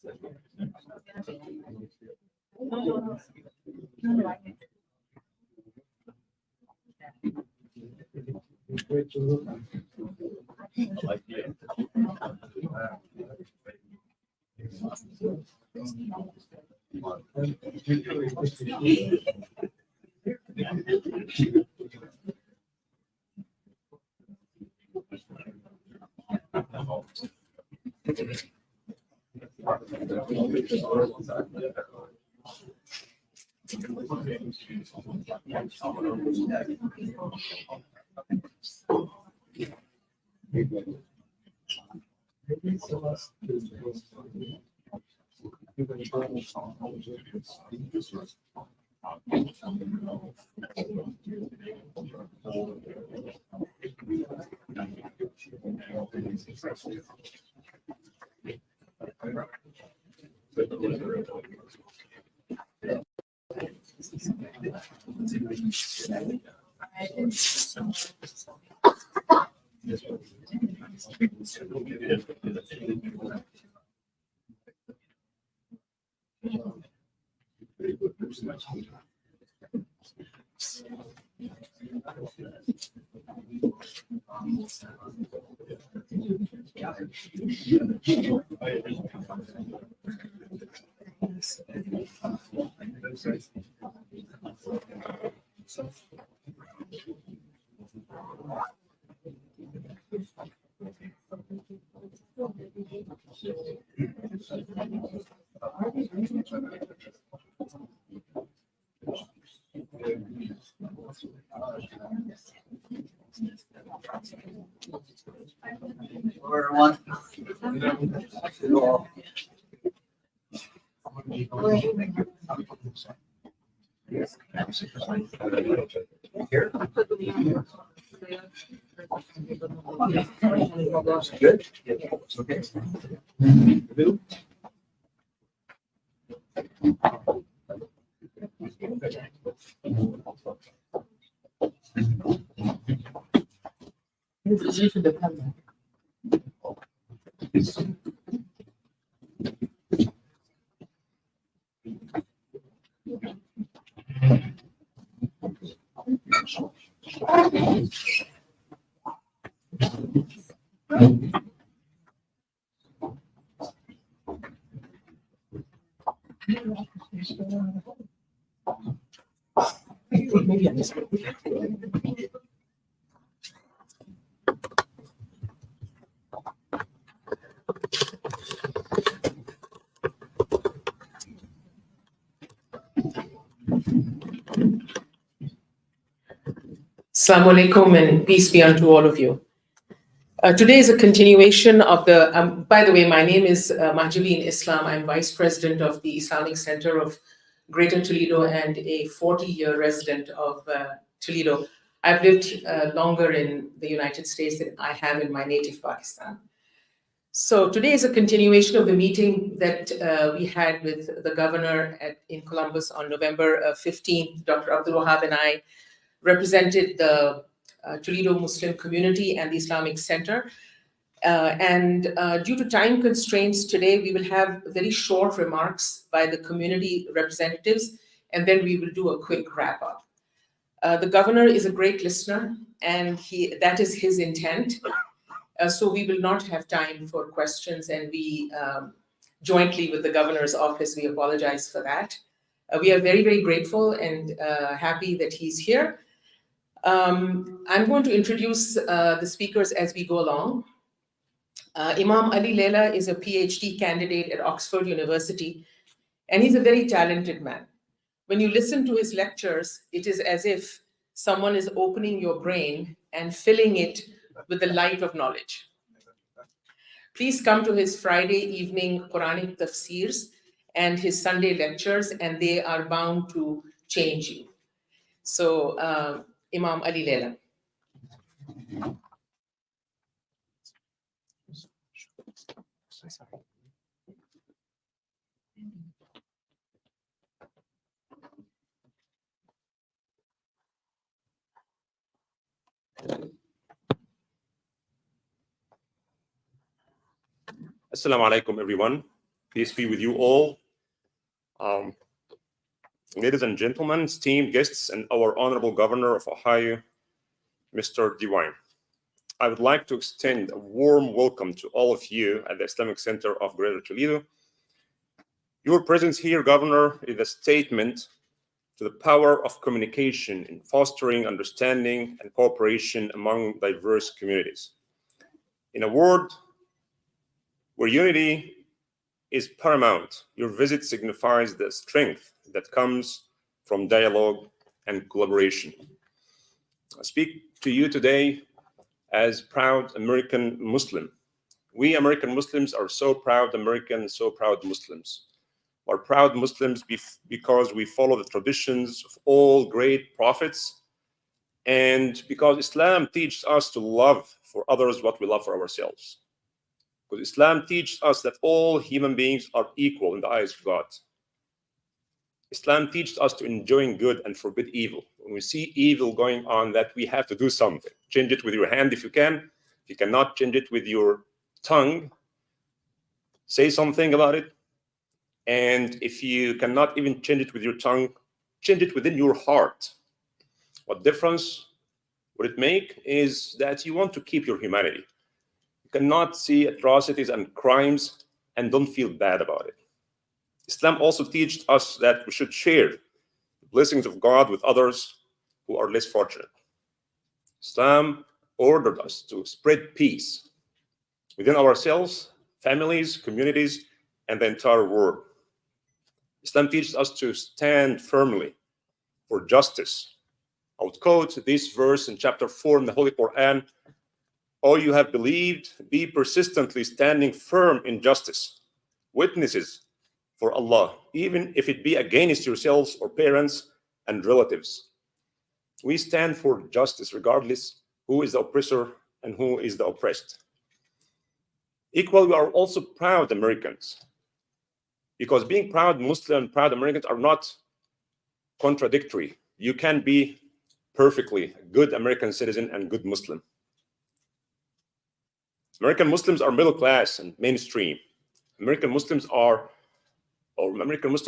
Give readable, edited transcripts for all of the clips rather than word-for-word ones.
Everyone. Good. Okay. Assalamu alaikum and peace be unto all of you. Today is a continuation of the, by the way, my name is Mahjabi in Islam. I'm Vice President of the Islamic Center of Greater Toledo and a 40-year resident of Toledo. I've lived longer in the United States than I have in my native Pakistan. So today is a continuation of the meeting that we had with the governor in Columbus on November 15th. Dr. Abdul Wahab and I represented the Toledo Muslim community and the Islamic Center. Due to time constraints today, we will have very short remarks by the community representatives, and then we will do a quick wrap up. The governor is a great listener, and that is his intent. So we will not have time for questions, and we jointly with the governor's office, we apologize for that. We are very, very grateful and happy that he's here. I'm going to introduce the speakers as we go along. Imam Ali Leila is a PhD candidate at Oxford University, and he's a very talented man. When you listen to his lectures, it is as if someone is opening your brain and filling it with the light of knowledge. Please come to his Friday evening Quranic tafsirs and his Sunday lectures, and they are bound to change you. So, Imam Ali Leila. Assalamu alaikum, everyone. Peace be with you all. Ladies and gentlemen, esteemed guests, and our Honorable Governor of Ohio, Mr. DeWine. I would like to extend a warm welcome to all of you at the Islamic Center of Greater Toledo. Your presence here, Governor, is a statement to the power of communication in fostering understanding and cooperation among diverse communities. In a world where unity is paramount, your visit signifies the strength that comes from dialogue and collaboration. I speak to you today as proud American Muslim. We American Muslims are so proud Americans, so proud Muslims. We're proud Muslims because we follow the traditions of all great prophets, and because Islam teaches us to love for others what we love for ourselves. Because Islam teaches us that all human beings are equal in the eyes of God. Islam teaches us to enjoy good and forbid evil. When we see evil going on, that we have to do something. Change it with your hand if you can. If you cannot change it with your tongue, say something about it. And if you cannot even change it with your tongue, change it within your heart. What difference would it make is that you want to keep your humanity. You cannot see atrocities and crimes and don't feel bad about it. Islam also teaches us that we should share the blessings of God with others who are less fortunate. Islam ordered us to spread peace within ourselves, families, communities, and the entire world. Islam teaches us to stand firmly for justice. I would quote this verse in chapter 4 in the Holy Quran: "O you have believed, be persistently standing firm in justice, witnesses for Allah, even if it be against yourselves or parents and relatives." We stand for justice regardless who is the oppressor and who is the oppressed. Equally, we are also proud Americans, because being proud Muslim and proud Americans are not contradictory. You can be perfectly a good American citizen and good Muslim. American Muslims are middle class and mainstream. American Muslim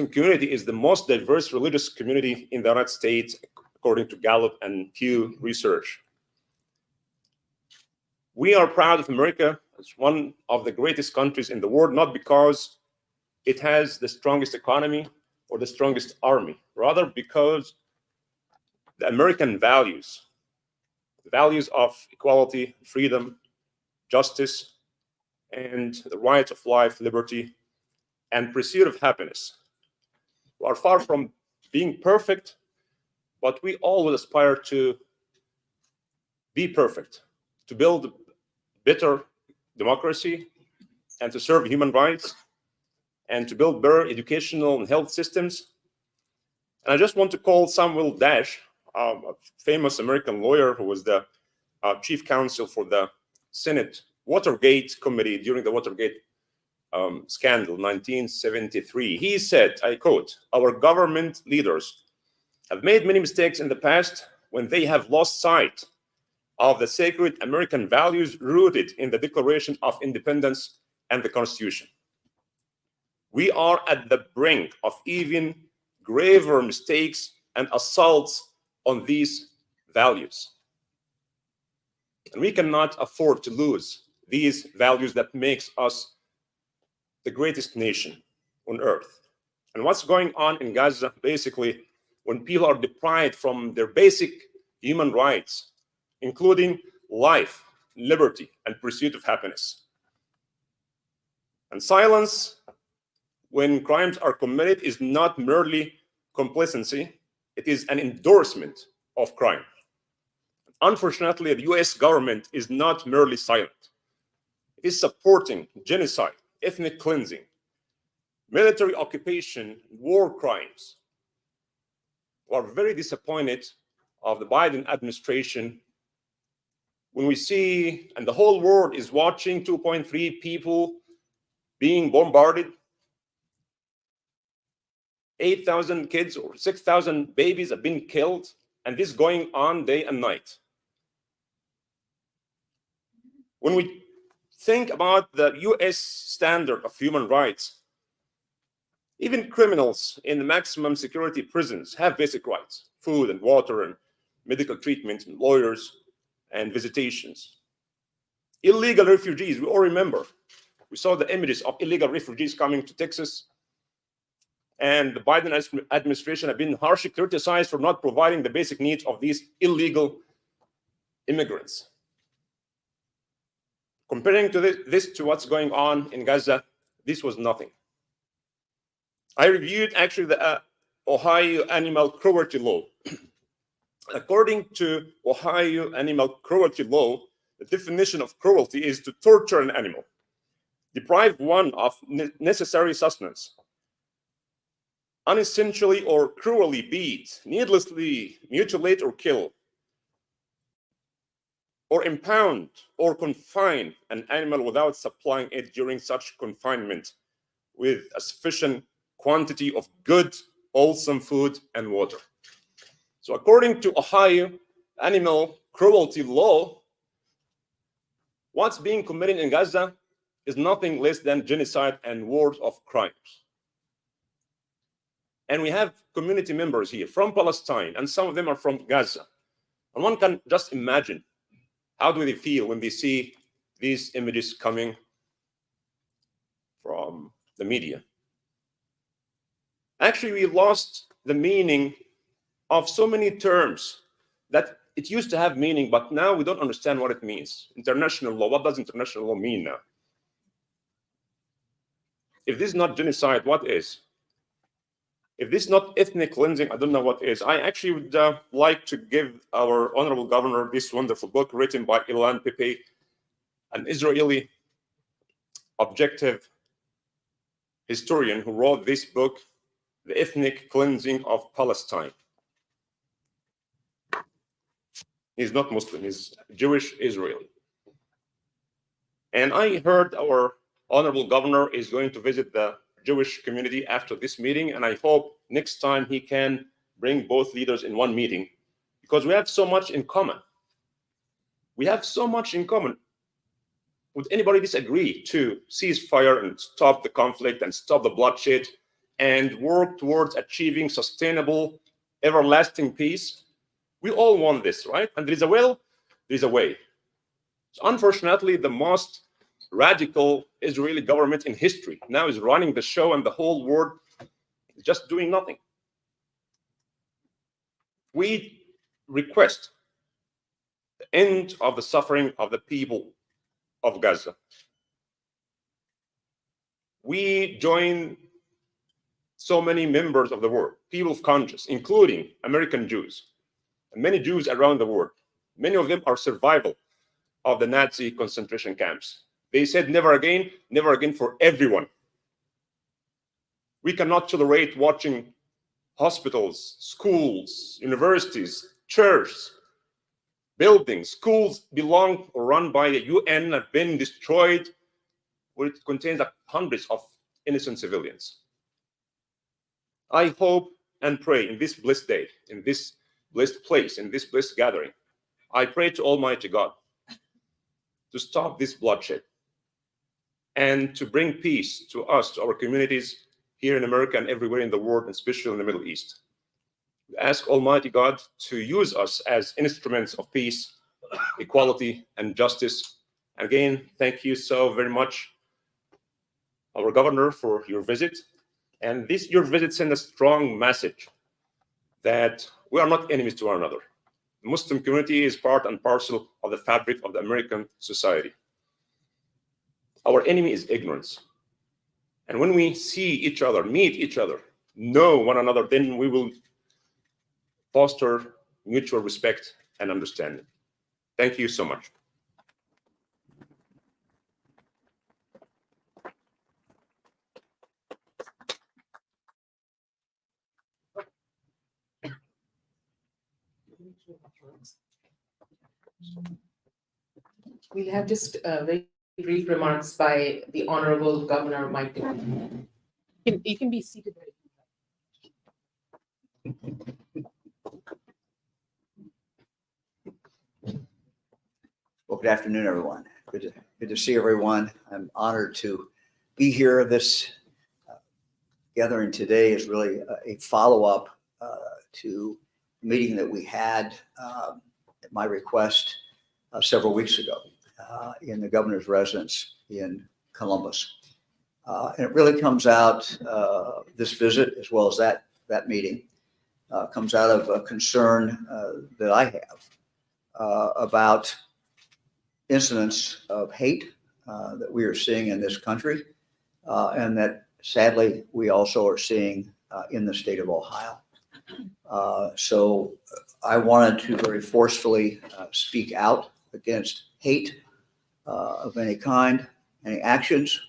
community is the most diverse religious community in the United States, according to Gallup and Pew Research. We are proud of America as one of the greatest countries in the world, not because it has the strongest economy or the strongest army, rather because the American values, the values of equality, freedom, justice, and the right of life, liberty, and pursuit of happiness, are far from being perfect, but we always aspire to be perfect, to build better democracy, and to serve human rights, and to build better educational and health systems. And I just want to call Samuel Dash, a famous American lawyer who was the chief counsel for the Senate Watergate Committee during the Watergate scandal, 1973. He said, I quote, "Our government leaders have made many mistakes in the past when they have lost sight of the sacred American values rooted in the Declaration of Independence and the Constitution. We are at the brink of even graver mistakes and assaults on these values. And we cannot afford to lose these values that makes us the greatest nation on earth." And what's going on in Gaza, basically, when people are deprived from their basic human rights, including life, liberty, and pursuit of happiness. And silence when crimes are committed is not merely complacency, it is an endorsement of crime. Unfortunately, the US government is not merely silent. It is supporting genocide, ethnic cleansing, military occupation, war crimes. We are very disappointed of the Biden administration when we see, and the whole world is watching, 2.3 people being bombarded, 8,000 kids or 6,000 babies have been killed, and this going on day and night. When we think about the US standard of human rights, Even criminals in the maximum security prisons have basic rights: food and water and medical treatment and lawyers and visitations. Illegal refugees, we all remember. We saw the images of illegal refugees coming to Texas, and the Biden administration have been harshly criticized for not providing the basic needs of these illegal immigrants. Comparing to this to what's going on in Gaza, this was nothing. I reviewed actually the Ohio animal cruelty law. According to Ohio animal cruelty law, the definition of cruelty is to torture an animal, deprive one of necessary sustenance, unessentially or cruelly beat, needlessly mutilate or kill, or impound or confine an animal without supplying it during such confinement with a sufficient quantity of good, wholesome food and water. So according to Ohio animal cruelty law, what's being committed in Gaza is nothing less than genocide and wars of crimes. And we have community members here from Palestine, and some of them are from Gaza. And one can just imagine, how do they feel when they see these images coming from the media? Actually, we lost the meaning of so many terms that it used to have meaning, but now we don't understand what it means. International law, what does international law mean now? If this is not genocide, what is? If this is not ethnic cleansing, I don't know what is. I actually would like to give our honorable governor this wonderful book written by Ilan Pepe, an Israeli objective historian who wrote this book, The Ethnic Cleansing of Palestine. He's not Muslim, he's Jewish Israeli. And I heard our honorable governor is going to visit the Jewish community after this meeting, and I hope next time he can bring both leaders in one meeting, because we have so much in common. We have so much in common. Would anybody disagree to cease fire and stop the conflict and stop the bloodshed and work towards achieving sustainable, everlasting peace? We all want this, right? And there is a will, there is a way. So unfortunately, the most radical Israeli government in history now is running the show, and the whole world is just doing nothing. We request the end of the suffering of the people of Gaza. We join so many members of the world, people of conscience, including American Jews, and many Jews around the world. Many of them are survival of the Nazi concentration camps. They said never again for everyone. We cannot tolerate watching hospitals, schools, universities, churches, buildings, schools belong or run by the UN have been destroyed, where it contains hundreds of innocent civilians. I hope and pray in this blessed day, in this blessed place, in this blessed gathering, I pray to Almighty God to stop this bloodshed and to bring peace to us, to our communities here in America and everywhere in the world, and especially in the Middle East. We ask Almighty God to use us as instruments of peace, equality, and justice. Again, thank you so very much, our governor, for your visit. And your visit sent a strong message that we are not enemies to one another. The Muslim community is part and parcel of the fabric of the American society. Our enemy is ignorance. And when we see each other, meet each other, know one another, then we will foster mutual respect and understanding. Thank you so much. We'll have just very brief remarks by the Honorable Governor Mike DeWine. You can be seated there. Well, good afternoon, everyone. Good to see everyone. I'm honored to be here this gathering today is really a follow-up to a meeting that we had at my request several weeks ago in the governor's residence in Columbus. And it really comes out, this visit as well as that meeting, comes out of a concern that I have about incidents of hate that we are seeing in this country, and that sadly we also are seeing in the state of Ohio. So I wanted to very forcefully speak out against hate of any kind, any actions,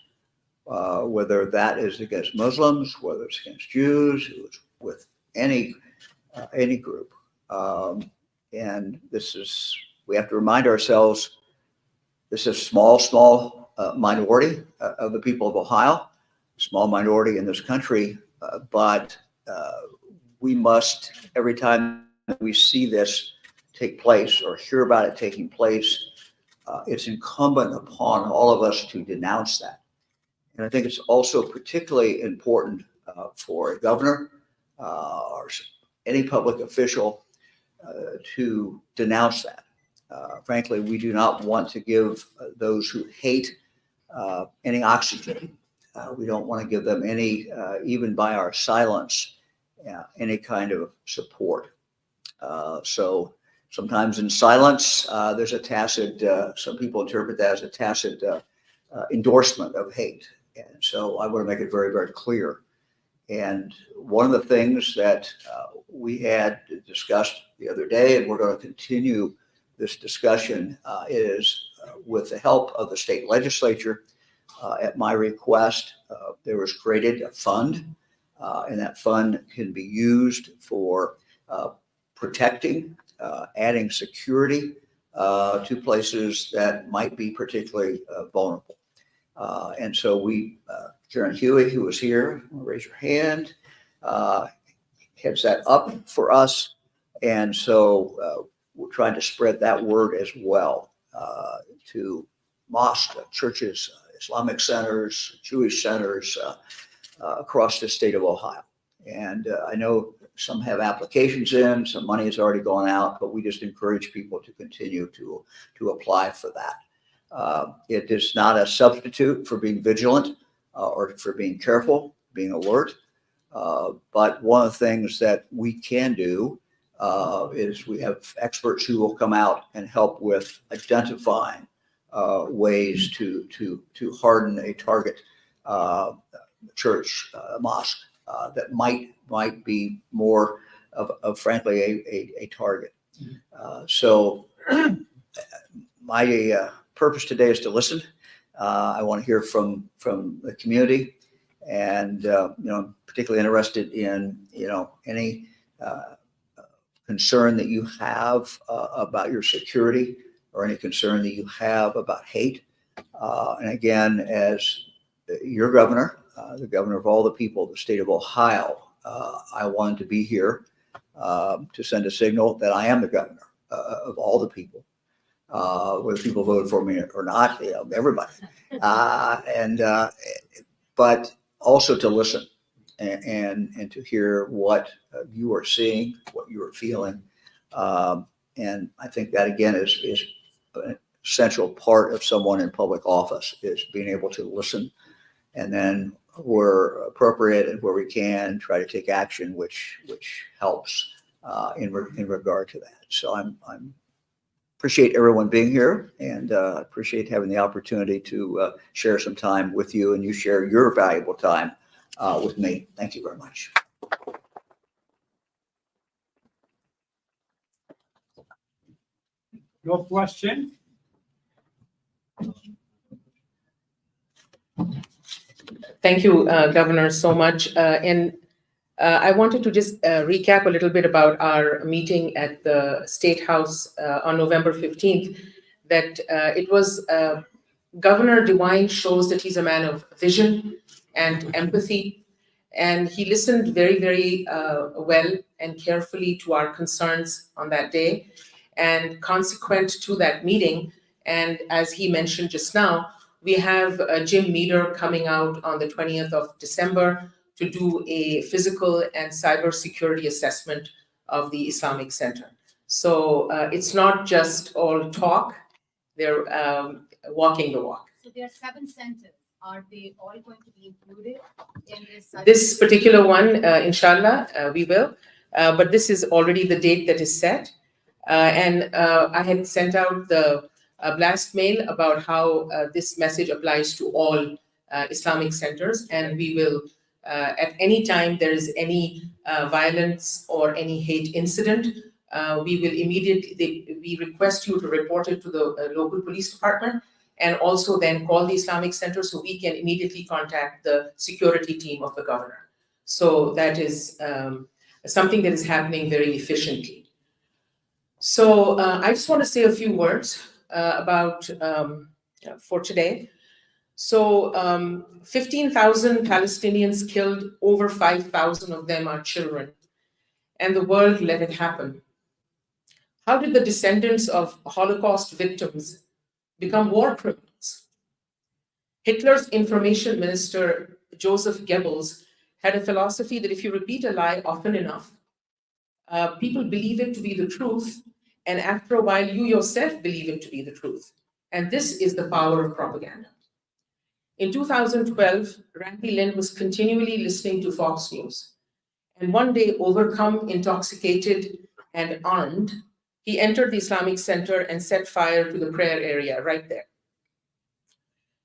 whether that is against Muslims, whether it's against Jews, with any group. And this is, we have to remind ourselves, this is a small minority of the people of Ohio, small minority in this country, but we must, every time we see this take place or hear about it taking place, it's incumbent upon all of us to denounce that. And I think it's also particularly important for a governor or any public official to denounce that. Frankly, we do not want to give those who hate any oxygen. We don't want to give them any, even by our silence, any kind of support. So sometimes in silence, there's a tacit, some people interpret that as a tacit endorsement of hate. And so I want to make it very, very clear. And one of the things that we had discussed the other day, and we're going to continue this discussion, is with the help of the state legislature, at my request, there was created a fund, and that fund can be used for protecting, adding security to places that might be particularly vulnerable. And so we, Karen Huey, who was here, raise your hand, heads that up for us. And so we're trying to spread that word as well to mosques, churches, Islamic centers, Jewish centers across the state of Ohio. And I know some have applications in, some money has already gone out, but we just encourage people to continue to apply for that. It is not a substitute for being vigilant or for being careful, being alert. But one of the things that we can do is we have experts who will come out and help with identifying ways to harden a target church, mosque that might be more of frankly a target. So my purpose today is to listen. I want to hear from the community, and I'm particularly interested in any concern that you have about your security, or any concern that you have about hate. And again, as your governor, the governor of all the people of the state of Ohio, I wanted to be here to send a signal that I am the governor of all the people, whether people voted for me or not, everybody. But also to listen and to hear what you are seeing, what you are feeling. And I think that again is an essential part of someone in public office, is being able to listen, and then where appropriate and where we can try to take action, which helps in regard to that. So I'm appreciate everyone being here, and appreciate having the opportunity to share some time with you, and you share your valuable time with me. Thank you very much. No question? Thank you, Governor, so much. And I wanted to just recap a little bit about our meeting at the State House on November 15th, that it was Governor DeWine shows that he's a man of vision and empathy, and he listened very, very well and carefully to our concerns on that day. And consequent to that meeting, and as he mentioned just now, we have Jim Meador coming out on the 20th of December to do a physical and cyber security assessment of the Islamic Center. So it's not just all talk, they're walking the walk. So there are 7 centers. Are they all going to be included in this? This particular one, inshallah, we will. But this is already the date that is set. And I had sent out the blast mail about how this message applies to all Islamic centers. And we will, at any time there is any violence or any hate incident, we will immediately, we request you to report it to the local police department, and also then call the Islamic Center so we can immediately contact the security team of the governor. So that is something that is happening very efficiently. So I just want to say a few words about for today. So 15,000 Palestinians killed, over 5,000 of them are children, and the world let it happen. How did the descendants of Holocaust victims become war criminals? Hitler's information minister, Joseph Goebbels, had a philosophy that if you repeat a lie often enough, people believe it to be the truth, and after a while, you yourself believe it to be the truth. And this is the power of propaganda. In 2012, Randy Lynn was continually listening to Fox News. And one day, overcome, intoxicated, and armed, he entered the Islamic Center and set fire to the prayer area right there.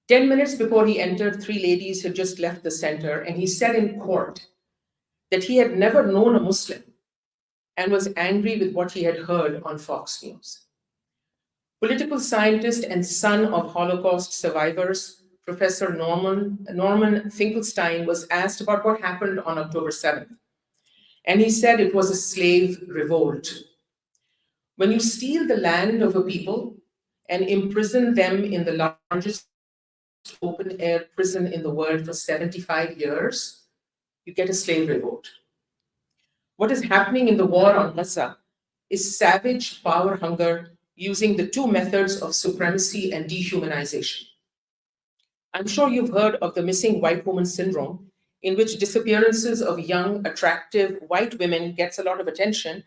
10 minutes before he entered, 3 ladies had just left the center, and he said in court that he had never known a Muslim and was angry with what he had heard on Fox News. Political scientist and son of Holocaust survivors, Professor Norman Finkelstein, was asked about what happened on October 7th. And he said it was a slave revolt. When you steal the land of a people and imprison them in the largest open-air prison in the world for 75 years, you get a slave revolt. What is happening in the war on Gaza is savage power hunger using the 2 methods of supremacy and dehumanization. I'm sure you've heard of the missing white woman syndrome, in which disappearances of young, attractive white women gets a lot of attention,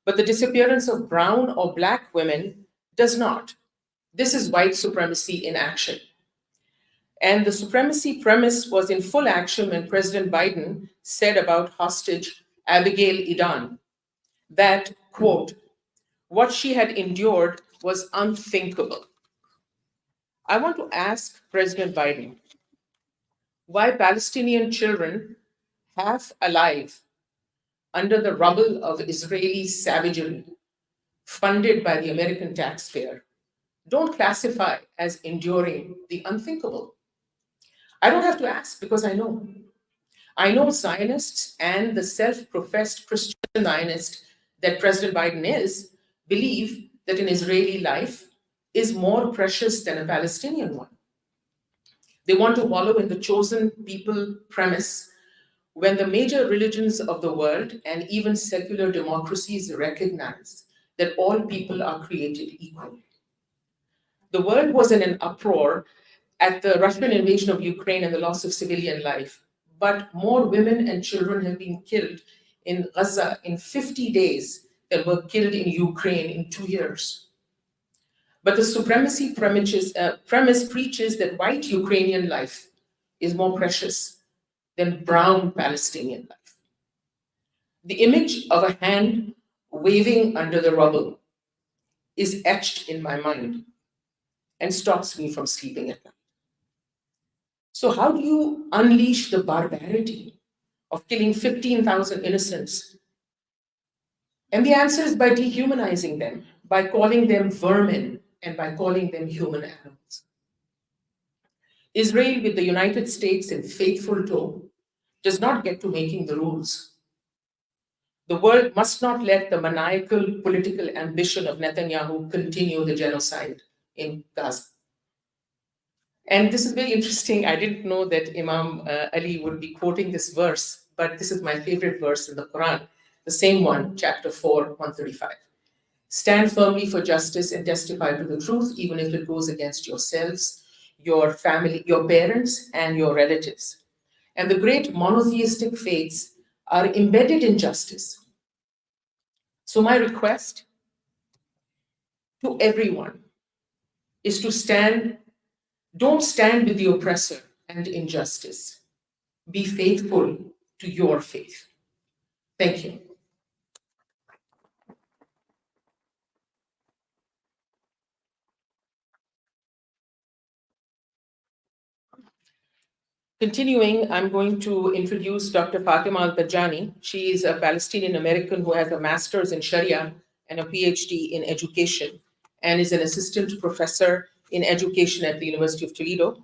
but the disappearance of brown or black women does not. This is white supremacy in action. And the supremacy premise was in full action when President Biden said about hostage Abigail Edan that, quote, what she had endured was unthinkable. I want to ask President Biden why Palestinian children, half alive, under the rubble of Israeli savagery, funded by the American taxpayer, don't classify as enduring the unthinkable. I don't have to ask because I know. I know Zionists and the self-professed Christian Zionist that President Biden is, believe that an Israeli life is more precious than a Palestinian one. They want to wallow in the chosen people premise when the major religions of the world and even secular democracies recognize that all people are created equal. The world was in an uproar at the Russian invasion of Ukraine and the loss of civilian life, but more women and children have been killed in Gaza in 50 days than were killed in Ukraine in 2 years. But the supremacy premise preaches that white Ukrainian life is more precious than brown Palestinian life. The image of a hand waving under the rubble is etched in my mind and stops me from sleeping at night. So how do you unleash the barbarity of killing 15,000 innocents? And the answer is by dehumanizing them, by calling them vermin, and by calling them human animals. Israel, with the United States in faithful tow, does not get to making the rules. The world must not let the maniacal political ambition of Netanyahu continue the genocide in Gaza. And this is very interesting. I didn't know that Imam Ali would be quoting this verse, but this is my favorite verse in the Quran, the same one, chapter 4, 135. Stand firmly for justice and testify to the truth, even if it goes against yourselves, your family, your parents, and your relatives. and the great monotheistic faiths are embedded in justice. So my request to everyone is to don't stand with the oppressor and injustice. Be faithful to your faith. Thank you. Continuing, I'm going to introduce Dr. Fatima Al-Tajani. She is a Palestinian American who has a master's in Sharia and a PhD in education, and is an assistant professor in education at the University of Toledo.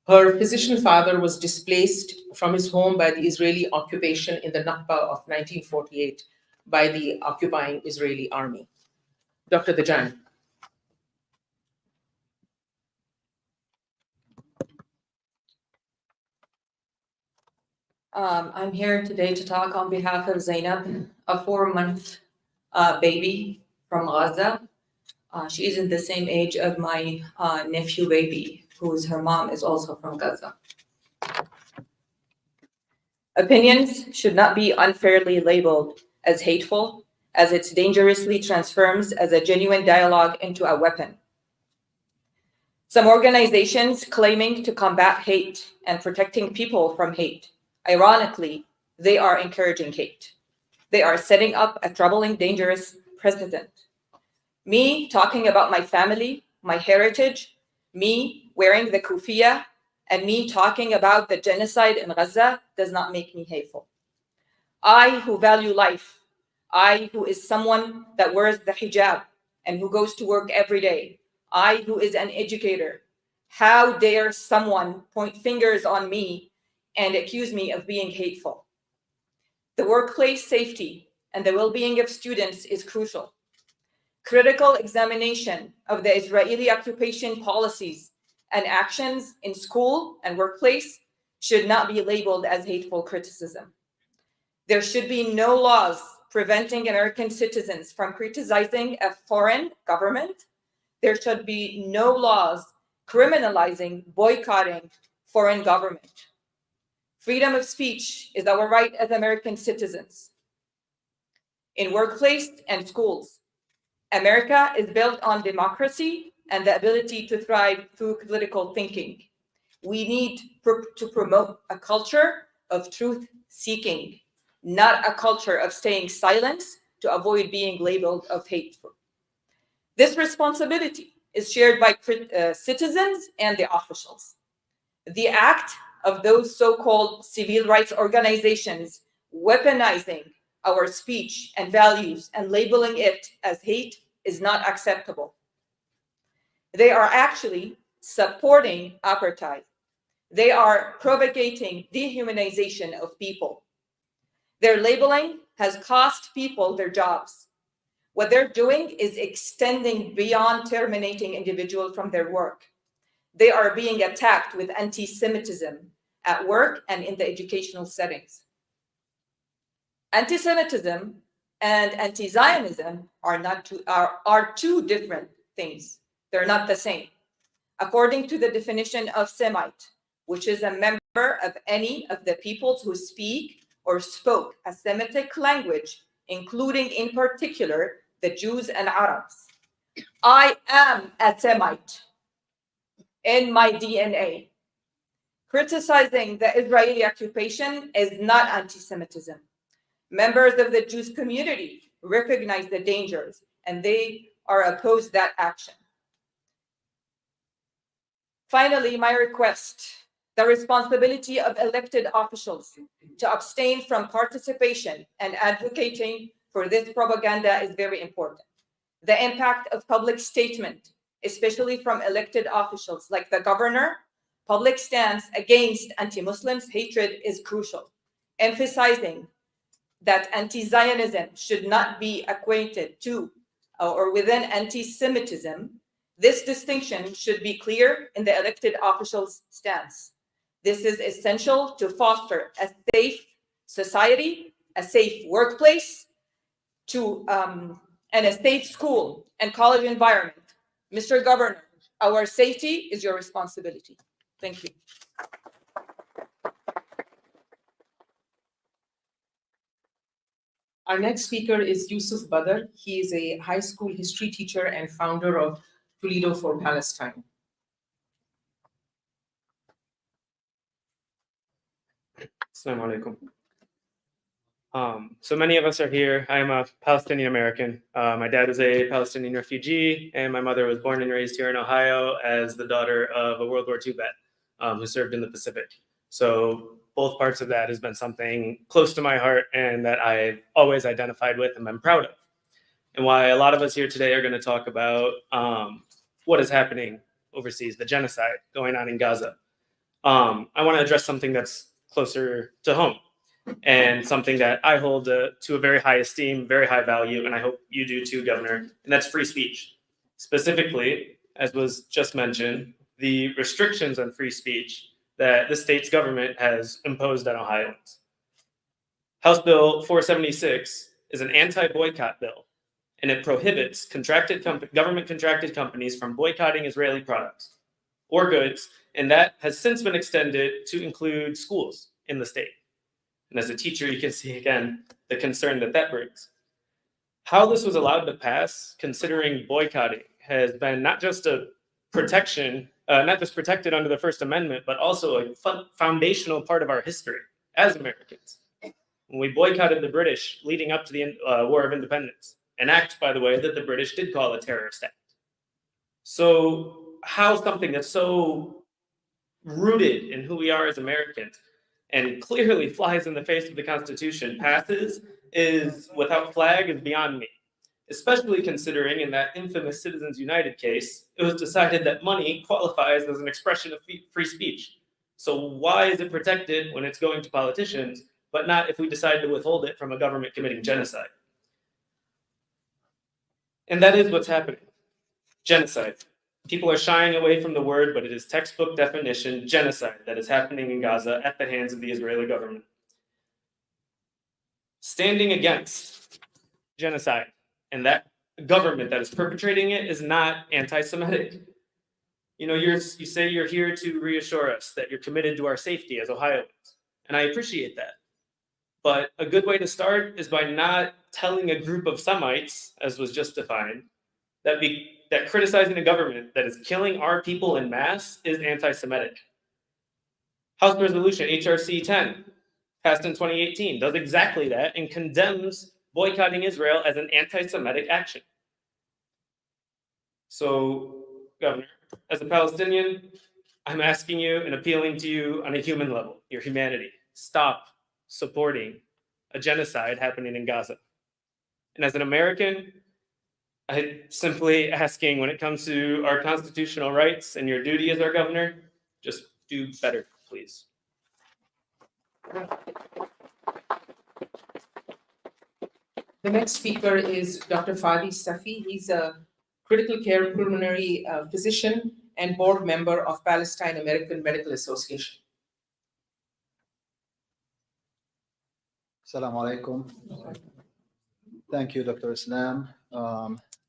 Her physician father was displaced from his home by the Israeli occupation in the Nakba of 1948 by the occupying Israeli army. Dr. Tajani. I'm here today to talk on behalf of Zainab, a 4-month baby from Gaza. She isn't the same age of my nephew baby, her mom is also from Gaza. Opinions should not be unfairly labeled as hateful, as it dangerously transforms as a genuine dialogue into a weapon. Some organizations claiming to combat hate and protecting people from hate, ironically, they are encouraging hate. They are setting up a troubling, dangerous precedent. Me talking about my family, my heritage, me wearing the kufiya, and me talking about the genocide in Gaza does not make me hateful. I who value life, I who is someone that wears the hijab and who goes to work every day, I who is an educator, how dare someone point fingers on me and accuse me of being hateful? The workplace safety and the well-being of students is crucial. Critical examination of the Israeli occupation policies and actions in school and workplace should not be labeled as hateful criticism. There should be no laws preventing American citizens from criticizing a foreign government. There should be no laws criminalizing boycotting foreign government. Freedom of speech is our right as American citizens. In workplace and schools, America is built on democracy and the ability to thrive through critical thinking. We need to promote a culture of truth-seeking, not a culture of staying silent to avoid being labeled as hateful. This responsibility is shared by citizens and the officials. The act of those so-called civil rights organizations weaponizing our speech and values and labeling it as hate is not acceptable. They are actually supporting apartheid. They are propagating dehumanization of people. Their labeling has cost people their jobs. What they're doing is extending beyond terminating individuals from their work. They are being attacked with anti-Semitism at work and in the educational settings. Anti-Semitism and anti-Zionism are two different things. They're not the same. According to the definition of Semite, which is a member of any of the peoples who speak or spoke a Semitic language, including in particular the Jews and Arabs. I am a Semite in my DNA. Criticizing the Israeli occupation is not anti-Semitism. Members of the Jewish community recognize the dangers and they are opposed to that action. Finally, my request, the responsibility of elected officials to abstain from participation and advocating for this propaganda is very important. The impact of public statement, especially from elected officials like the governor, public stance against anti-Muslims hatred is crucial, emphasizing that anti-Zionism should not be equated to or within anti-Semitism. This distinction should be clear in the elected officials' stance. This is essential to foster a safe society, a safe workplace, and a safe school and college environment. Mr. Governor, our safety is your responsibility. Thank you. Our next speaker is Yusuf Badr. He is a high school history teacher and founder of Toledo for Palestine. Assalamu alaikum. So many of us are here. I am a Palestinian American. My dad is a Palestinian refugee, and my mother was born and raised here in Ohio as the daughter of a World War II vet who served in the Pacific. So both parts of that has been something close to my heart and that I've always identified with and been proud of. And why a lot of us here today are going to talk about what is happening overseas, the genocide going on in Gaza. I want to address something that's closer to home and something that I hold to a very high esteem, very high value, and I hope you do too, Governor, and that's free speech. Specifically, as was just mentioned, the restrictions on free speech that the state's government has imposed on Ohioans. House Bill 476 is an anti-boycott bill, and it prohibits government-contracted companies from boycotting Israeli products or goods, and that has since been extended to include schools in the state. And as a teacher, you can see again the concern that that brings. How this was allowed to pass, considering boycotting, has been not just a protection, not just protected under the First Amendment, but also a foundational part of our history as Americans. When we boycotted the British leading up to the War of Independence, an act, by the way, that the British did call a terrorist act. So how something that's so rooted in who we are as Americans and clearly flies in the face of the Constitution passes is without flag is beyond me, especially considering in that infamous Citizens United case, it was decided that money qualifies as an expression of free speech. So why is it protected when it's going to politicians, but not if we decide to withhold it from a government committing genocide? And that is what's happening. Genocide. People are shying away from the word, but it is textbook definition genocide that is happening in Gaza at the hands of the Israeli government. Standing against genocide and that government that is perpetrating it is not anti-Semitic. You know, you say you're here to reassure us that you're committed to our safety as Ohioans, and I appreciate that. But a good way to start is by not telling a group of Semites, as was just defined, that criticizing a government that is killing our people en masse is anti-Semitic. House Resolution HRC 10, passed in 2018, does exactly that and condemns boycotting Israel as an anti-Semitic action. So, Governor, as a Palestinian, I'm asking you and appealing to you on a human level, your humanity. Stop supporting a genocide happening in Gaza. And as an American, I'm simply asking, when it comes to our constitutional rights and your duty as our governor, just do better, please. The next speaker is Dr. Fadi Safi. He's a critical care pulmonary physician and board member of Palestine American Medical Association. Assalamu alaikum. Thank you, Dr. Islam.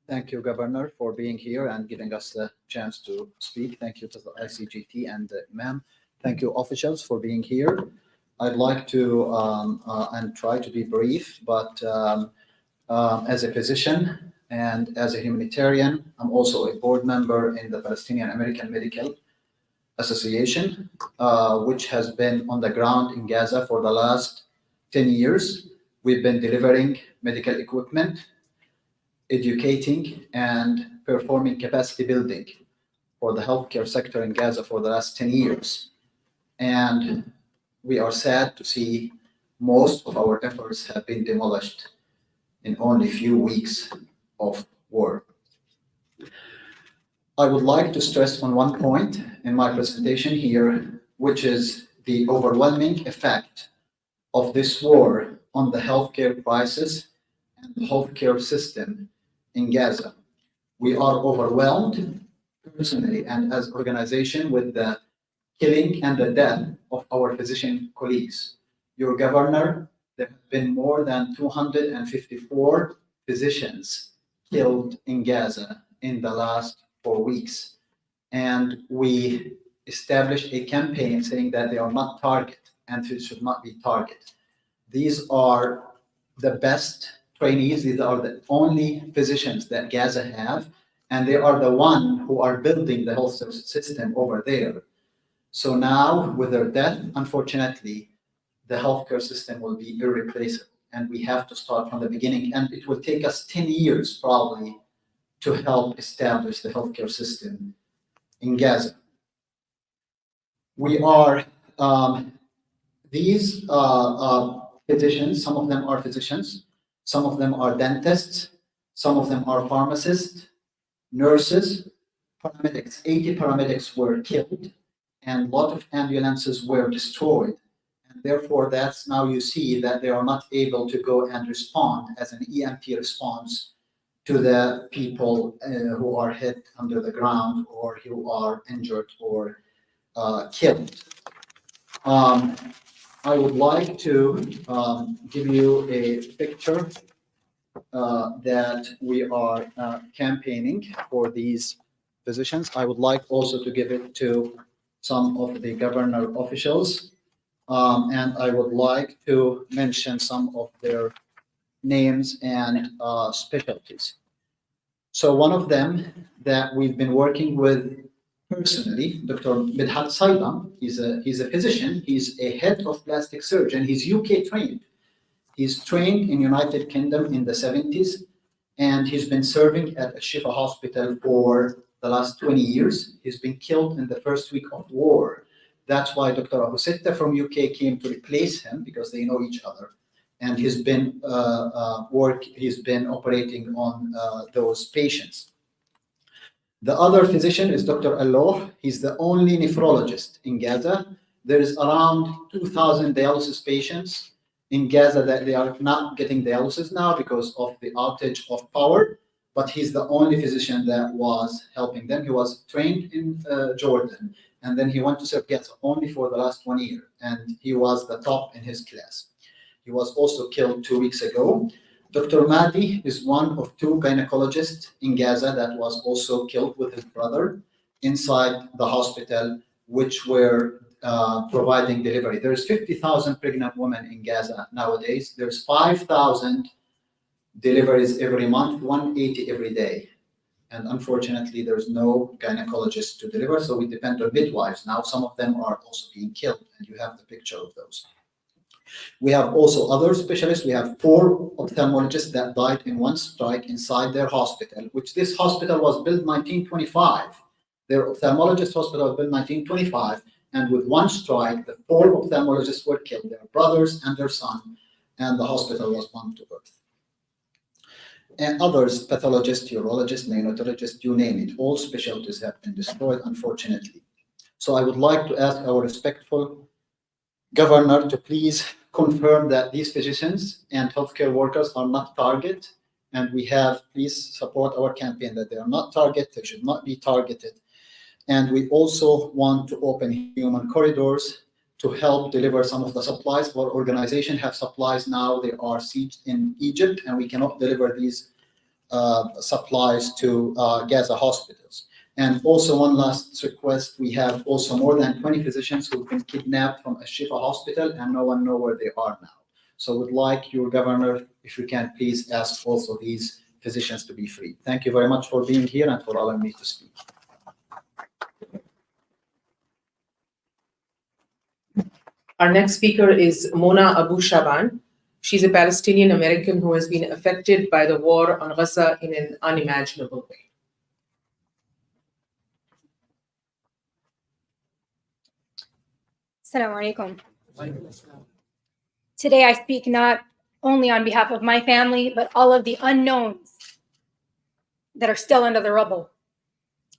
Thank you, Governor, for being here and giving us the chance to speak. Thank you to the ICGT and the Imam. Thank you, officials, for being here. I'd like to and try to be brief, but as a physician and as a humanitarian, I'm also a board member in the Palestinian American Medical Association, which has been on the ground in Gaza for the last 10 years. We've been delivering medical equipment, educating, and performing capacity building for the healthcare sector in Gaza for the last 10 years. And we are sad to see most of our efforts have been demolished in only a few weeks of war. I would like to stress on one point in my presentation here, which is the overwhelming effect of this war on the healthcare crisis and the healthcare system in Gaza. We are overwhelmed personally and as an organization with the killing and the death of our physician colleagues. Your governor, there have been more than 254 physicians killed in Gaza in the last 4 weeks. And we established a campaign saying that they are not target and should not be target. These are the best trainees. These are the only physicians that Gaza have, and they are the one who are building the health system over there. So now, with their death, unfortunately, the healthcare system will be irreplaceable, and we have to start from the beginning. And it will take us 10 years probably to help establish the healthcare system in Gaza. We are these physicians. Some of them are physicians, some of them are dentists, some of them are pharmacists, nurses, paramedics. 80 paramedics were killed, and a lot of ambulances were destroyed. And therefore, that's now you see that they are not able to go and respond as an EMT response to the people who are hit under the ground or who are injured or killed. I would like to give you a picture that we are campaigning for these physicians. I would like also to give it to some of the governor officials. And I would like to mention some of their names and specialties. So one of them that we've been working with personally, Dr. Midhat Saidam, he's a physician. He's a head of plastic surgeon. He's UK trained. He's trained in United Kingdom in the 70s, and he's been serving at a Shifa hospital for the last 20 years. He's been killed in the first week of war. That's why Dr. Abu Sitta from UK came to replace him, because they know each other. And he's been operating on those patients. The other physician is Dr. Allah. He's the only nephrologist in Gaza. There is around 2,000 dialysis patients in Gaza that they are not getting dialysis now because of the outage of power, but he's the only physician that was helping them. He was trained in Jordan, and then he went to serve Gaza only for the last 1 year, and he was the top in his class. He was also killed 2 weeks ago. Dr. Mahdi is one of 2 gynecologists in Gaza that was also killed with his brother inside the hospital, which were providing delivery. There's 50,000 pregnant women in Gaza nowadays. There's 5,000 deliveries every month, 180 every day. And unfortunately, there's no gynecologist to deliver, so we depend on midwives. Now, some of them are also being killed, and you have the picture of those. We have also other specialists. We have 4 ophthalmologists that died in one strike inside their hospital, which this hospital was built 1925. Their ophthalmologist hospital was built 1925, and with one strike, the 4 ophthalmologists were killed, their brothers and their son, and the hospital was bombed to earth. And others, pathologists, urologists, neonatologists, you name it, all specialties have been destroyed, unfortunately. So I would like to ask our respectful governor to please confirm that these physicians and healthcare workers are not target, and we have, please support our campaign that they are not target, they should not be targeted. And we also want to open human corridors to help deliver some of the supplies. Our organization have supplies now. They are sieged in Egypt, and we cannot deliver these supplies to Gaza hospitals. And also one last request, we have also more than 20 physicians who've been kidnapped from a Shifa hospital, and no one knows where they are now. So would like your governor, if you can please ask also these physicians to be free. Thank you very much for being here and for allowing me to speak. Our next speaker is Mona Abu Shaban. She's a Palestinian American who has been affected by the war on Gaza in an unimaginable way. Assalamu alaikum. Today I speak not only on behalf of my family, but all of the unknowns that are still under the rubble,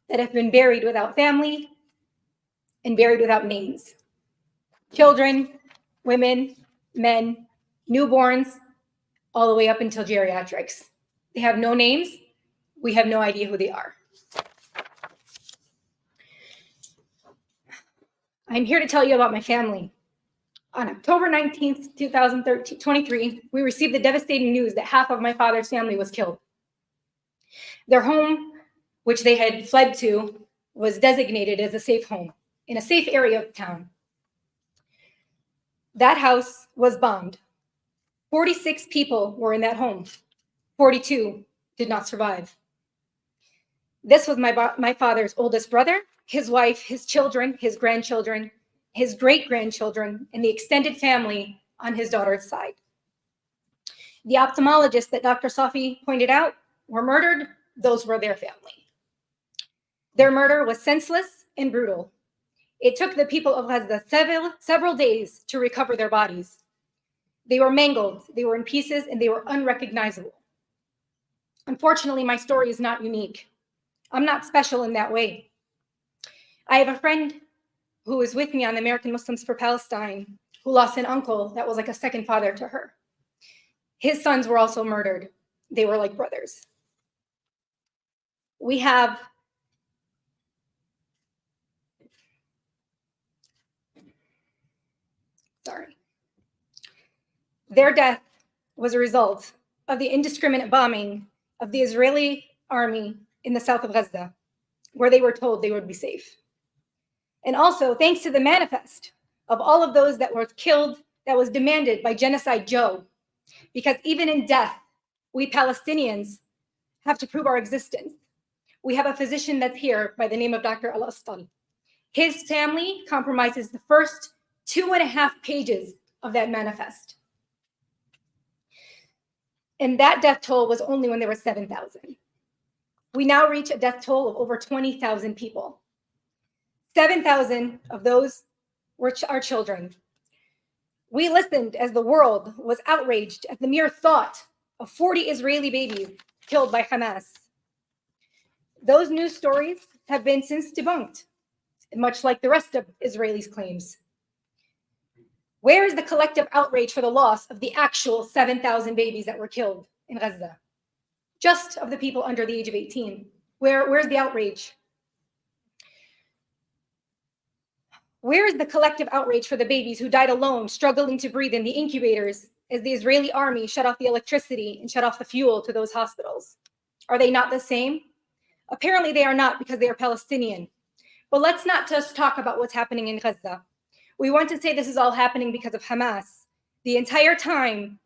that have been buried without family and buried without names. Children, women, men, newborns, all the way up until geriatrics. They have no names. We have no idea who they are. I'm here to tell you about my family. On October 19th, 2023, we received the devastating news that half of my father's family was killed. Their home, which they had fled to, was designated as a safe home in a safe area of town. That house was bombed. 46 people were in that home. 42 did not survive. This was my father's oldest brother, his wife, his children, his grandchildren, his great-grandchildren, and the extended family on his daughter's side. The ophthalmologists that Dr. Safi pointed out were murdered. Those were their family. Their murder was senseless and brutal. It took the people of Gaza several days to recover their bodies. They were mangled, they were in pieces, and they were unrecognizable. Unfortunately, my story is not unique. I'm not special in that way. I have a friend who is with me on American Muslims for Palestine who lost an uncle that was like a second father to her. His sons were also murdered. They were like brothers. We have their death was a result of the indiscriminate bombing of the Israeli army in the south of Gaza, where they were told they would be safe. And also, thanks to the manifest of all of those that were killed, that was demanded by Genocide Joe, because even in death, we Palestinians have to prove our existence. We have a physician that's here by the name of Dr. Al-Astal. His family compromises the first 2.5 pages of that manifest. And that death toll was only when there were 7,000. We now reach a death toll of over 20,000 people. 7,000 of those were our children. We listened as the world was outraged at the mere thought of 40 Israeli babies killed by Hamas. Those news stories have been since debunked, much like the rest of Israelis' claims. Where is the collective outrage for the loss of the actual 7,000 babies that were killed in Gaza? Just of the people under the age of 18. Where's the outrage? Where is the collective outrage for the babies who died alone, struggling to breathe in the incubators as the Israeli army shut off the electricity and shut off the fuel to those hospitals? Are they not the same? Apparently they are not, because they are Palestinian. But let's not just talk about what's happening in Gaza. We want to say this is all happening because of Hamas. The entire time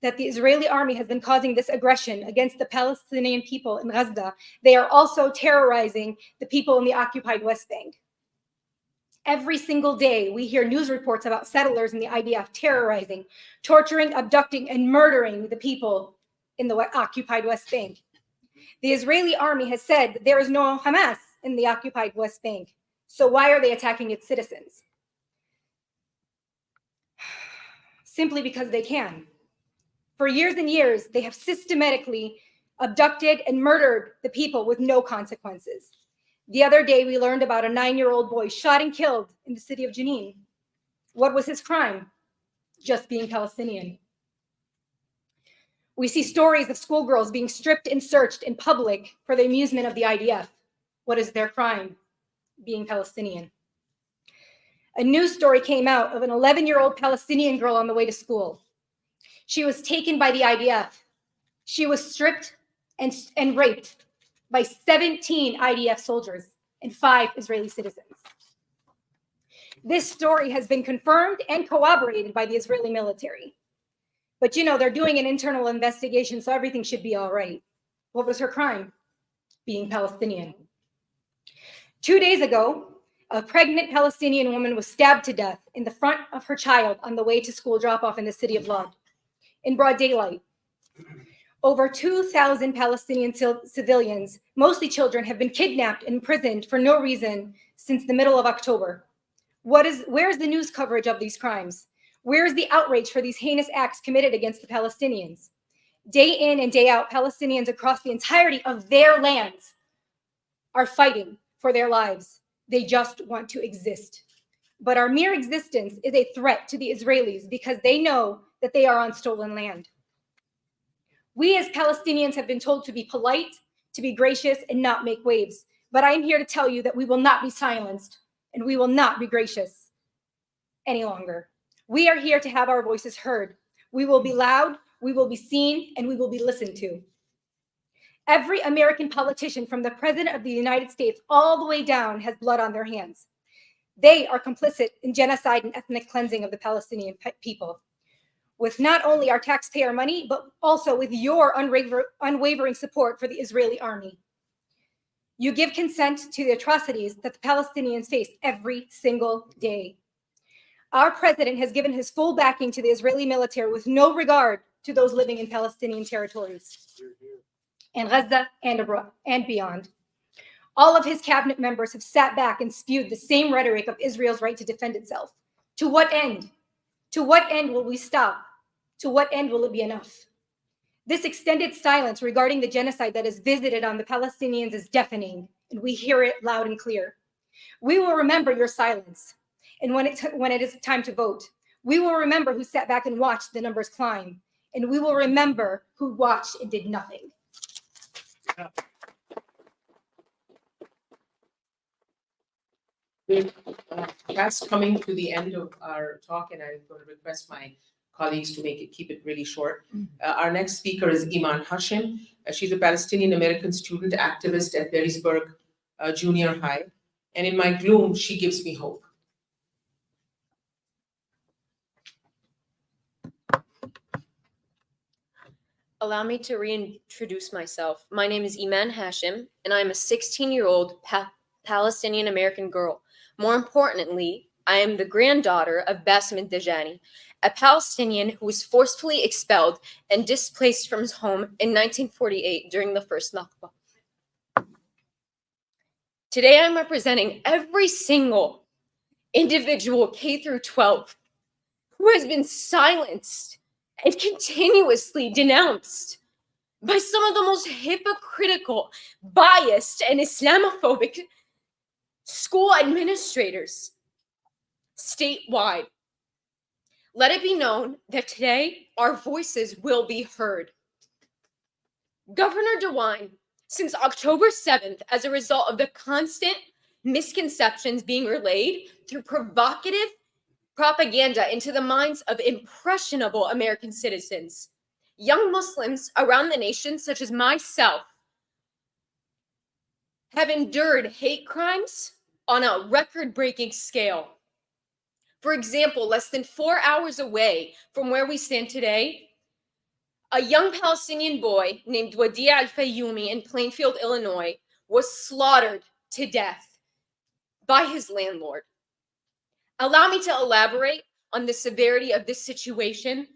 that the Israeli army has been causing this aggression against the Palestinian people in Gaza, they are also terrorizing the people in the occupied West Bank. Every single day, we hear news reports about settlers in the IDF terrorizing, torturing, abducting, and murdering the people in the occupied West Bank. The Israeli army has said that there is no Hamas in the occupied West Bank. So why are they attacking its citizens? Simply because they can. For years and years, they have systematically abducted and murdered the people with no consequences. The other day, we learned about a 9-year-old boy shot and killed in the city of Jenin. What was his crime? Just being Palestinian. We see stories of schoolgirls being stripped and searched in public for the amusement of the IDF. What is their crime? Being Palestinian. A news story came out of an 11-year-old Palestinian girl on the way to school. She was taken by the IDF. She was stripped and raped by 17 IDF soldiers and 5 Israeli citizens. This story has been confirmed and corroborated by the Israeli military. But you know, they're doing an internal investigation, so everything should be all right. What was her crime? Being Palestinian. 2 days ago, a pregnant Palestinian woman was stabbed to death in the front of her child on the way to school drop-off in the city of Lod, in broad daylight. Over 2,000 Palestinian civilians, mostly children, have been kidnapped and imprisoned for no reason since the middle of October. Where's the news coverage of these crimes? Where is the outrage for these heinous acts committed against the Palestinians? Day in and day out, Palestinians across the entirety of their lands are fighting for their lives. They just want to exist. But our mere existence is a threat to the Israelis because they know that they are on stolen land. We as Palestinians have been told to be polite, to be gracious, and not make waves. But I am here to tell you that we will not be silenced and we will not be gracious any longer. We are here to have our voices heard. We will be loud, we will be seen, and we will be listened to. Every American politician, from the President of the United States all the way down, has blood on their hands. They are complicit in genocide and ethnic cleansing of the Palestinian people. with not only our taxpayer money, but also with your unwavering support for the Israeli army. You give consent to the atrocities that the Palestinians face every single day. Our president has given his full backing to the Israeli military with no regard to those living in Palestinian territories, in Gaza and abroad and beyond. All of his cabinet members have sat back and spewed the same rhetoric of Israel's right to defend itself. To what end? To what end will we stop? To what end will it be enough? This extended silence regarding the genocide that is visited on the Palestinians is deafening, and we hear it loud and clear. We will remember your silence, and when it is time to vote, we will remember who sat back and watched the numbers climb, and we will remember who watched and did nothing. That's coming to the end of our talk, and I'm going to request my colleagues to keep it really short. Our next speaker is Iman Hashim. She's a Palestinian American student activist at Berrysburg Junior High. And in my gloom, she gives me hope. Allow me to reintroduce myself. My name is Iman Hashim, and I am a 16-year-old Palestinian American girl. More importantly, I am the granddaughter of Basem Dajani, a Palestinian who was forcefully expelled and displaced from his home in 1948 during the first Nakba. Today, I'm representing every single individual K through 12 who has been silenced and continuously denounced by some of the most hypocritical, biased, and Islamophobic school administrators statewide. Let it be known that today our voices will be heard. Governor DeWine, since October 7th, as a result of the constant misconceptions being relayed through provocative propaganda into the minds of impressionable American citizens, young Muslims around the nation, such as myself, have endured hate crimes on a record-breaking scale. For example, less than 4 hours away from where we stand today, a young Palestinian boy named Wadia al-Fayoumi in Plainfield, Illinois, was slaughtered to death by his landlord. Allow me to elaborate on the severity of this situation.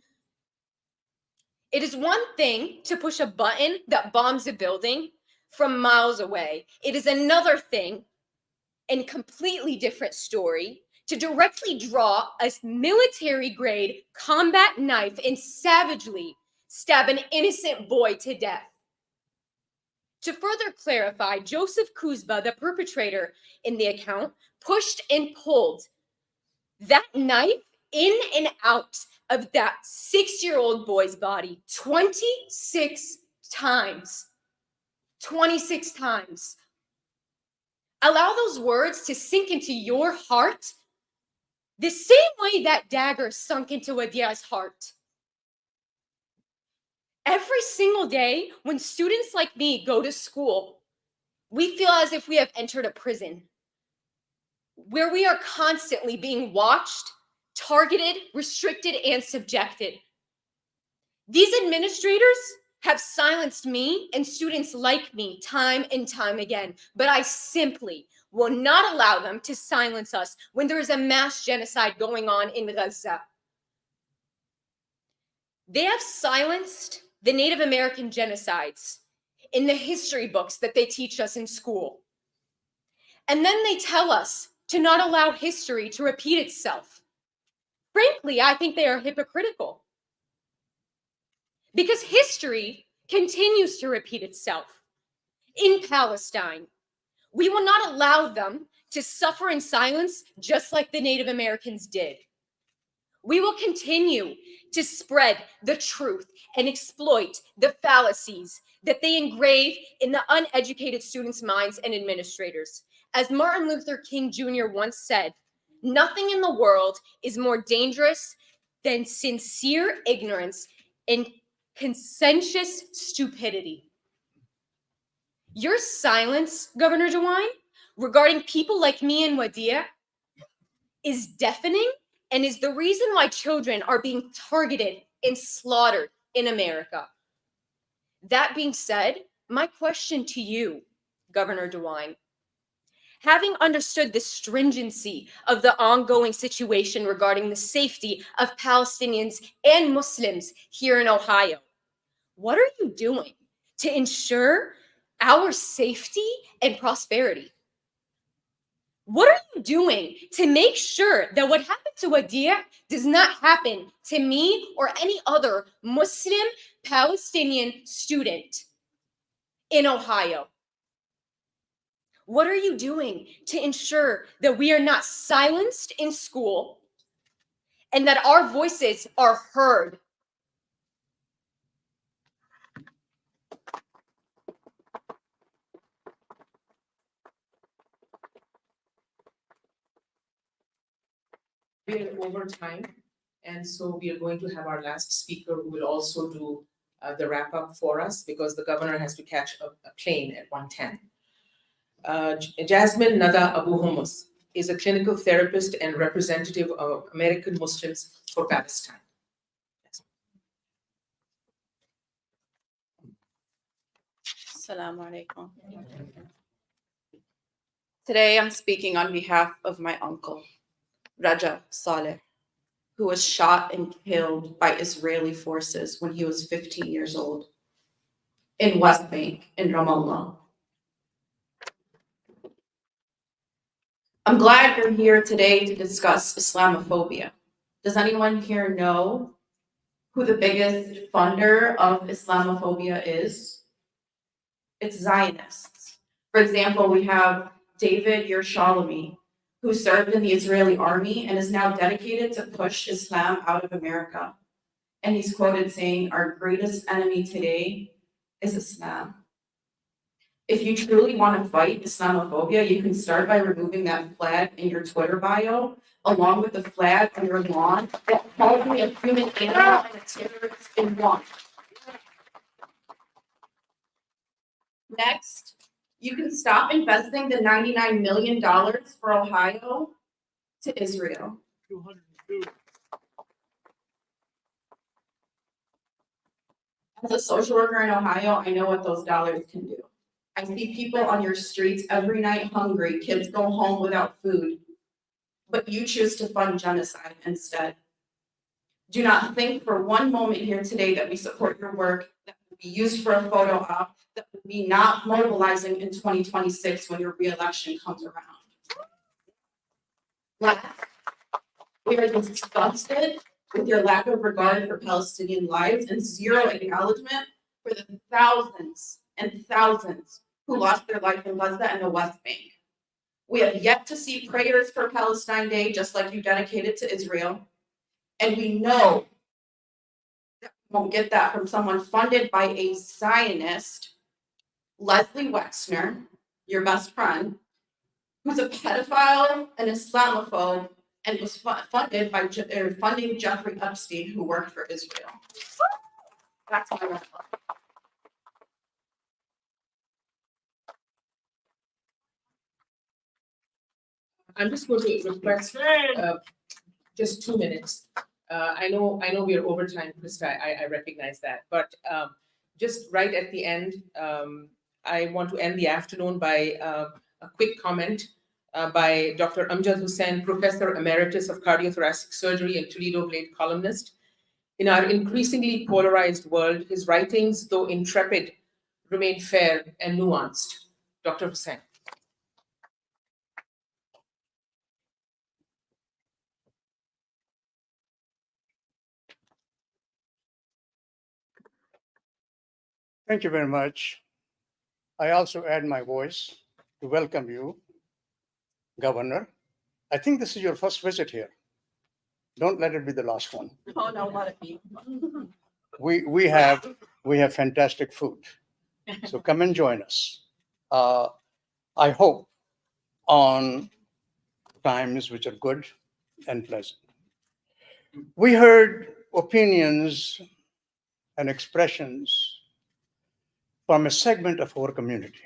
It is one thing to push a button that bombs a building from miles away. It is another thing, and completely different story, to directly draw a military-grade combat knife and savagely stab an innocent boy to death. To further clarify, Joseph Kuzba, the perpetrator in the account, pushed and pulled that knife in and out of that 6-year-old boy's body 26 times. 26 times. Allow those words to sink into your heart the same way that dagger sunk into Wadia's heart. Every single day when students like me go to school, we feel as if we have entered a prison where we are constantly being watched, targeted, restricted, and subjected. These administrators have silenced me and students like me time and time again, but I simply will not allow them to silence us when there is a mass genocide going on in Gaza. They have silenced the Native American genocides in the history books that they teach us in school. And then they tell us to not allow history to repeat itself. Frankly, I think they are hypocritical. Because history continues to repeat itself in Palestine. We will not allow them to suffer in silence just like the Native Americans did. We will continue to spread the truth and exploit the fallacies that they engrave in the uneducated students' minds and administrators. As Martin Luther King Jr. once said, nothing in the world is more dangerous than sincere ignorance and conscientious stupidity. Your silence, Governor DeWine, regarding people like me and Wadia is deafening and is the reason why children are being targeted and slaughtered in America. That being said, my question to you, Governor DeWine, having understood the stringency of the ongoing situation regarding the safety of Palestinians and Muslims here in Ohio, what are you doing to ensure our safety and prosperity? What are you doing to make sure that what happened to Wadia does not happen to me or any other Muslim Palestinian student in Ohio? What are you doing to ensure that we are not silenced in school and that our voices are heard? We are over time, and so we are going to have our last speaker who will also do the wrap up for us because the governor has to catch a plane at 1:10. Jasmine Nada Abu Hummus is a clinical therapist and representative of American Muslims for Palestine. Assalamu alaikum. Today I'm speaking on behalf of my uncle, Raja Saleh, who was shot and killed by Israeli forces when he was 15 years old in West Bank in Ramallah. I'm glad you're here today to discuss Islamophobia. Does anyone here know who the biggest funder of Islamophobia is? It's Zionists. For example, we have David Yerushalmi, who served in the Israeli army and is now dedicated to push Islam out of America. And he's quoted saying, "Our greatest enemy today is Islam." If you truly want to fight Islamophobia, you can start by removing that flag in your Twitter bio, along with the flag on your lawn that calls me a human animal and a terrorist in one. Next, you can stop investing the $99 million for Ohio to Israel. As a social worker in Ohio, I know what those dollars can do. I see people on your streets every night hungry, kids go home without food, but you choose to fund genocide instead. Do not think for one moment here today that we support your work, that will be used for a photo op, that will be not mobilizing in 2026 when your re-election comes around. Last, we are disgusted with your lack of regard for Palestinian lives and zero acknowledgement for the thousands and thousands who lost their life in Gaza and the West Bank. We have yet to see prayers for Palestine Day, just like you dedicated to Israel. And we know that we won't get that from someone funded by a Zionist, Leslie Wexner, your best friend, who's a pedophile and Islamophobe and was funded by funding Jeffrey Epstein, who worked for Israel. That's my wrap up. I'm just going to request just 2 minutes. I know we are over time, Krista, I recognize that, but just right at the end, I want to end the afternoon by a quick comment by Dr. Amjad Hussain, Professor Emeritus of Cardiothoracic Surgery and Toledo Blade columnist. In our increasingly polarized world, his writings, though intrepid, remain fair and nuanced. Dr. Hussain. Thank you very much. I also add my voice to welcome you, Governor. I think this is your first visit here. Don't let it be the last one. Oh, no, let it be. We have fantastic food, so come and join us. I hope on times which are good and pleasant. We heard opinions and expressions from a segment of our community.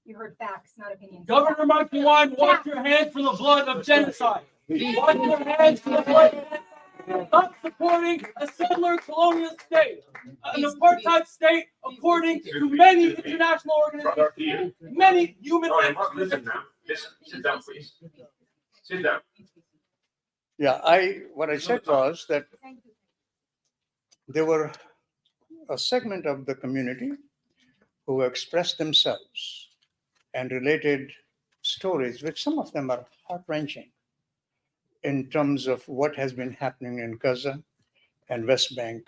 You heard facts, not opinions. Governor Mike DeWine, wash your hands for the blood of genocide. Wash your hands for the blood of genocide. Stop supporting a settler colonial state, an apartheid state, according to many international organizations, many human rights. Listen now. Listen. Sit down, please. Sit down. Yeah, what I said was that there were a segment of the community who expressed themselves and related stories, which some of them are heart-wrenching in terms of what has been happening in Gaza and West Bank.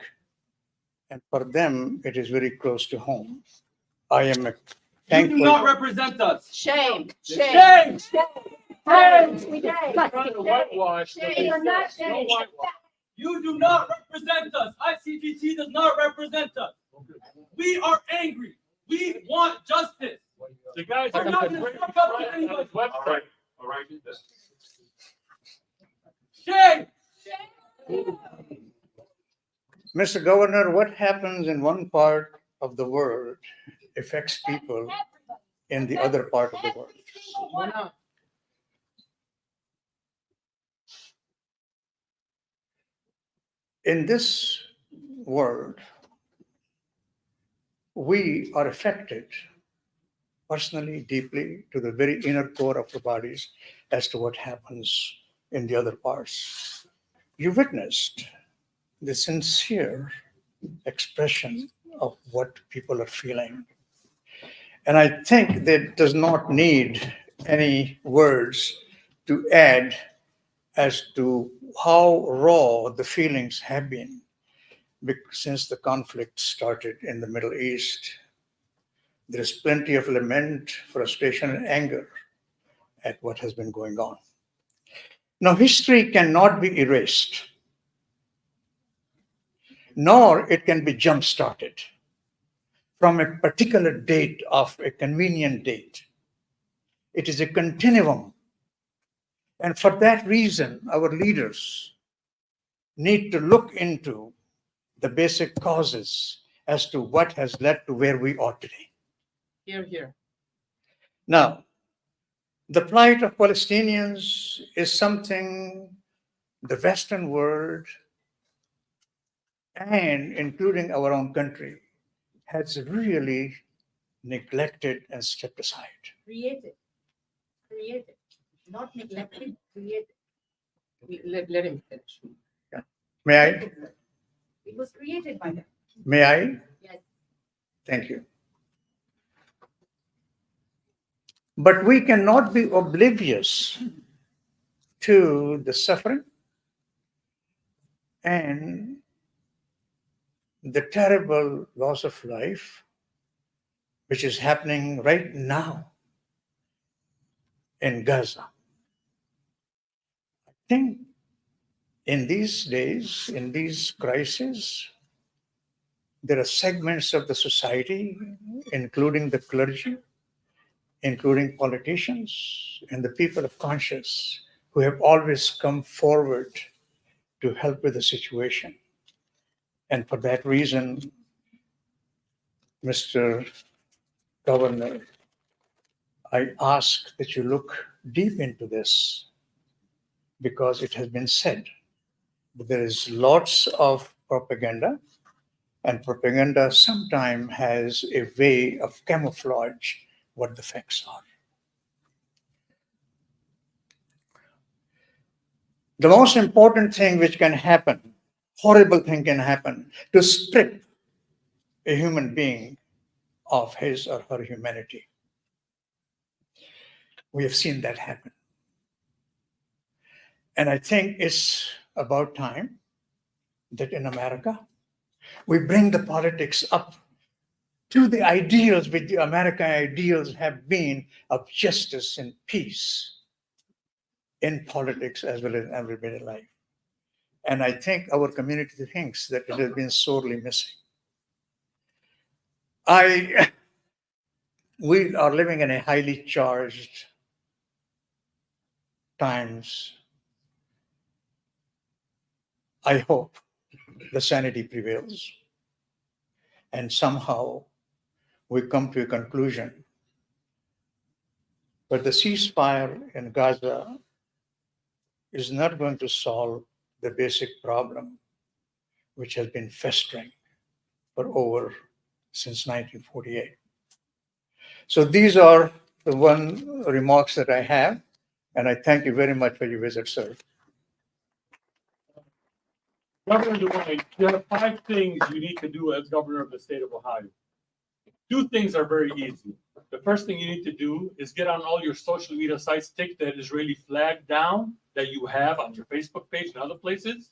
And for them, it is very close to home. I am You do thankful. not represent us. Shame. Shame. We You're trying to whitewash. You're not No shame. whitewash. You do not represent us. ICGT does not represent us. We are angry. We want justice. The guys are not going to suck up to anybody. All right. Listen. Shame. Mr. Governor, what happens in one part of the world affects people in the other part of the world. In this world, we are affected personally, deeply, to the very inner core of our bodies as to what happens in the other parts. You witnessed the sincere expression of what people are feeling. And I think that does not need any words to add as to how raw the feelings have been since the conflict started in the Middle East. There is plenty of lament, frustration, and anger at what has been going on. Now, history cannot be erased, nor it can be jump-started from a particular date of a convenient date. It is a continuum. And for that reason, our leaders need to look into the basic causes as to what has led to where we are today. Here, here. Now, the plight of Palestinians is something the Western world, and including our own country, has really neglected and stepped aside. Created, not neglected, created. Let him finish. May I? It was created by them. May I? Yes. Thank you. But we cannot be oblivious to the suffering and the terrible loss of life which is happening right now in Gaza. I think in these days, in these crises, there are segments of the society, including the clergy, including politicians and the people of conscience, who have always come forward to help with the situation. And for that reason, Mr. Governor, I ask that you look deep into this, because it has been said that there is lots of propaganda, and propaganda sometimes has a way of camouflage what the facts are. The most important thing which can happen, horrible thing can happen, to strip a human being of his or her humanity. We have seen that happen. And I think it's about time that in America, we bring the politics up to the ideals which the American ideals have been of justice and peace in politics as well as in everyday life. And I think our community thinks that it has been sorely missing. We are living in a highly charged times. I hope the sanity prevails and somehow we come to a conclusion. But the ceasefire in Gaza is not going to solve the basic problem, which has been festering since 1948. So these are the remarks that I have, and I thank you very much for your visit, sir. Governor DeWine, there are 5 things you need to do as governor of the state of Ohio. 2 things are very easy. The first thing you need to do is get on all your social media sites, take that Israeli flag down that you have on your Facebook page and other places.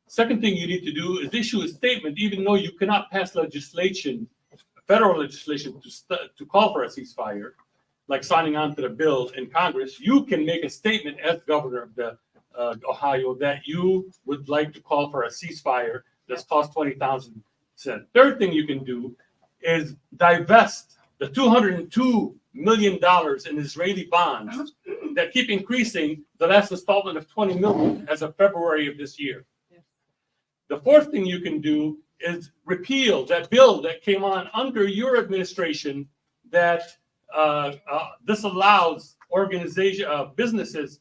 Second thing you need to do is issue a statement, even though you cannot pass legislation, federal legislation, to call for a ceasefire, like signing on to the bill in Congress. You can make a statement as governor of the Ohio that you would like to call for a ceasefire that's cost 20,000 cents. Third thing you can do is divest the $202 million in Israeli bonds that keep increasing. The last installment of 20 million as of February of this year. The fourth thing you can do is repeal that bill that came on under your administration that disallows businesses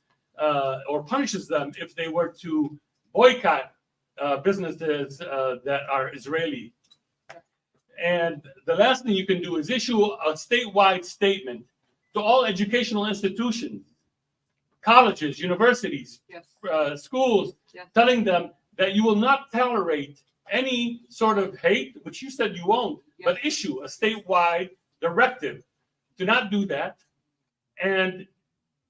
or punishes them if they were to boycott businesses that are Israeli. And the last thing you can do is issue a statewide statement to all educational institutions, colleges, universities, schools, telling them that you will not tolerate any sort of hate, which you said you won't, but issue a statewide directive to not do that and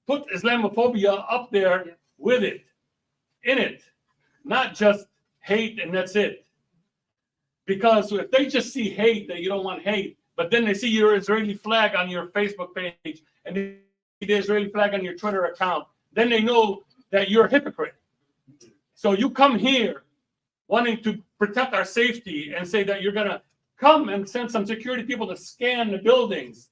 put Islamophobia up there with it, in it, not just hate and that's it. Because if they just see hate, that you don't want hate, but then they see your Israeli flag on your Facebook page and they see the Israeli flag on your Twitter account, then they know that you're a hypocrite. So you come here wanting to protect our safety and say that you're going to come and send some security people to scan the buildings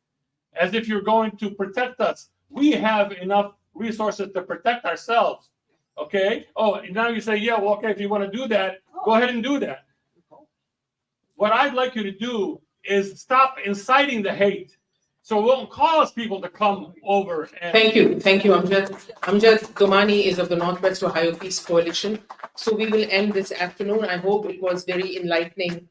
as if you're going to protect us. We have enough resources to protect ourselves. Okay? Oh, now you say, yeah, well, okay, if you want to do that, go ahead and do that. What I'd like you to do is stop inciting the hate so it won't cause people to come over. And Thank you, Amjad. Amjad Domani is of the Northwest Ohio Peace Coalition. So we will end this afternoon. I hope it was very enlightening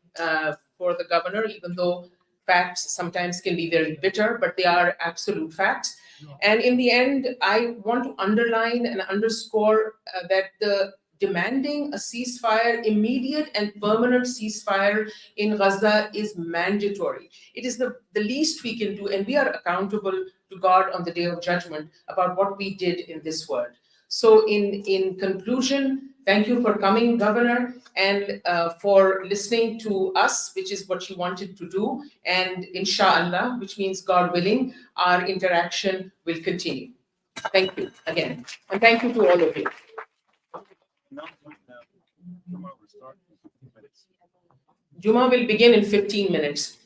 for the governor, even though facts sometimes can be very bitter, but they are absolute facts. And in the end, I want to underline and underscore that the demanding a ceasefire, immediate and permanent ceasefire in Gaza is mandatory. It is the least we can do, and we are accountable to God on the day of judgment about what we did in this world. So in conclusion, thank you for coming, Governor, and for listening to us, which is what you wanted to do. And inshallah, which means God willing, our interaction will continue. Thank you again. And thank you to all of you. Juma will begin in 15 minutes.